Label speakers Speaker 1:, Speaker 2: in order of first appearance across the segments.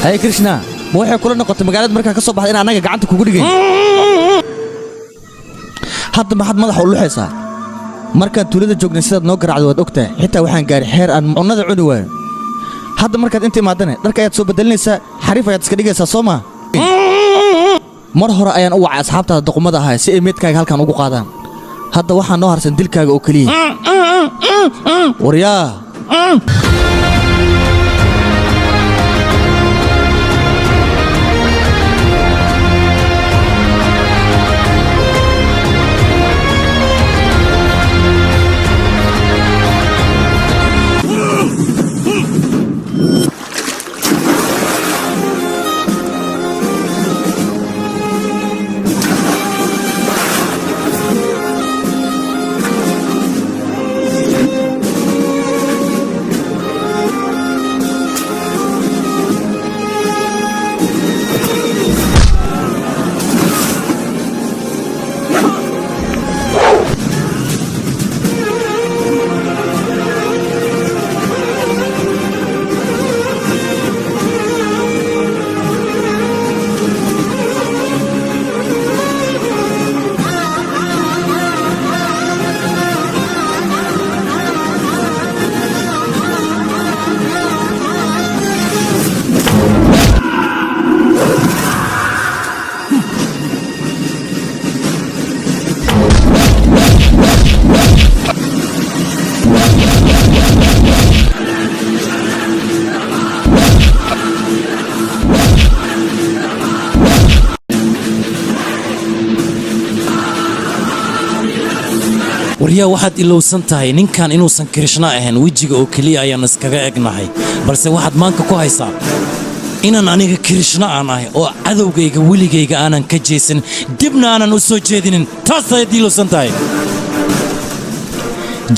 Speaker 1: هاي كريشنا waxay kula noqotay magaalada markaa ka soo baxday in anaga gacanta kugu dhigay hadda maxad madax u luxaysaa markaan tuulada joognay sidaad noo garaacdo waad ogtahay xitaa waxaan gaaray xeer aan cunada cuni waayo hadda markaad inta imaadana dharka ayaad soo bedelinaysaa xariif ayaad iska dhigaysaa soo ma mar hore ayaan u wacay asxaabtaada doqomada ahaa si ay meedkaaga halkan ugu qaadaan hadda waxaa noo harsan dilkaaga oo keliya waryaa
Speaker 2: waryaa waxaad ilowsan tahay ninkan inuusan Krishna ahayn wajiga oo kaliya ayaan iskaga egnahay balse waxaad maanka ku haysaa inaan aniga Krishna aan ahay oo cadowgayga weligayga aanan ka jeesan dibna aanan u soo jeedinin taas ayaad ilowsan tahay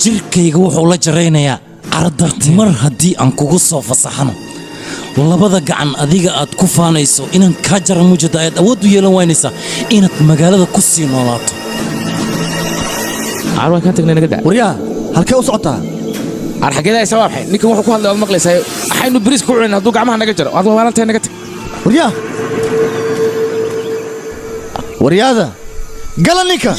Speaker 2: jirkayga wuxuu la jaraynayaa ardartay mar haddii aan kugu soo fasaxano labada gacan adiga aad ku faanayso inaan ka jaro mujada aad awood u yeelan waynaysaa inaad magaalada ku sii noolaato
Speaker 3: عروة كانت تقني نقدر
Speaker 1: وريا هالكي وصعتها
Speaker 3: أرحق كذا يسوى الحين نيكي وحكو هذا المقلس هاي حين بريس كوعين هذوق عمها نقدر وهذا ما أنت نقدر
Speaker 1: وريا هذا قال نيكا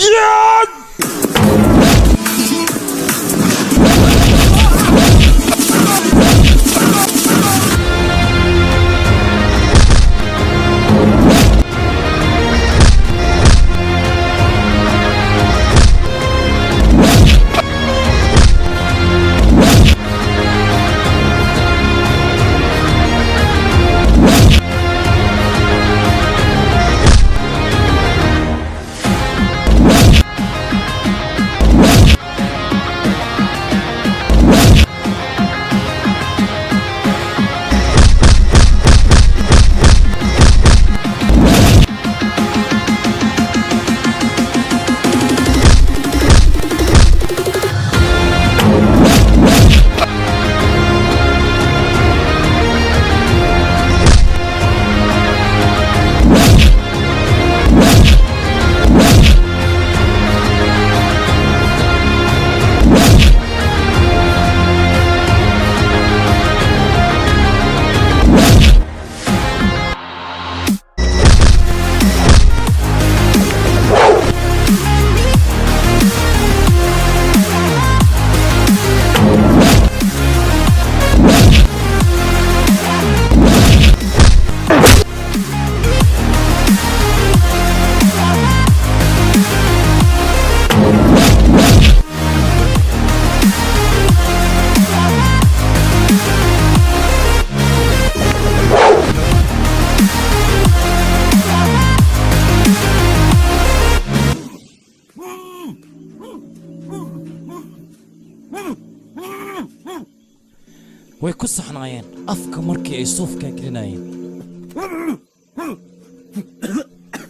Speaker 2: way ku saxnaayeen afka markii ay suufka gelinayeen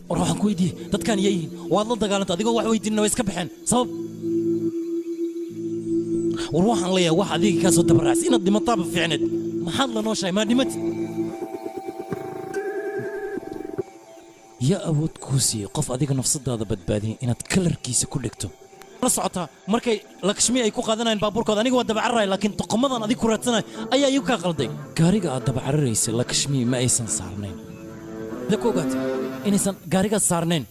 Speaker 2: waxaan ku weydiiyey dadkan yayin waad la dagaalanta adigoo wax weydiinna way iska baxeen sabab waxaan leeyahay wax adiga ka soo dabaracay inaad dhimataa fiicneed maxaad la nooshahay ma dhimatid ya awood ku siiyay qof adiga nafsadaada badbaadiyay inaad kalarkiisa ku dhigto la socotaa markay lakshmi ay ku qaadanayeen baabuurkooda aniga waa dabacarray laakiin toqomadan adiga ku raadsanay ayaa igu ka qalday gaariga aad dabacararaysay lakshmi ma aysan saarnayn da ku ogaatay inaysan gaarigaas saarnayn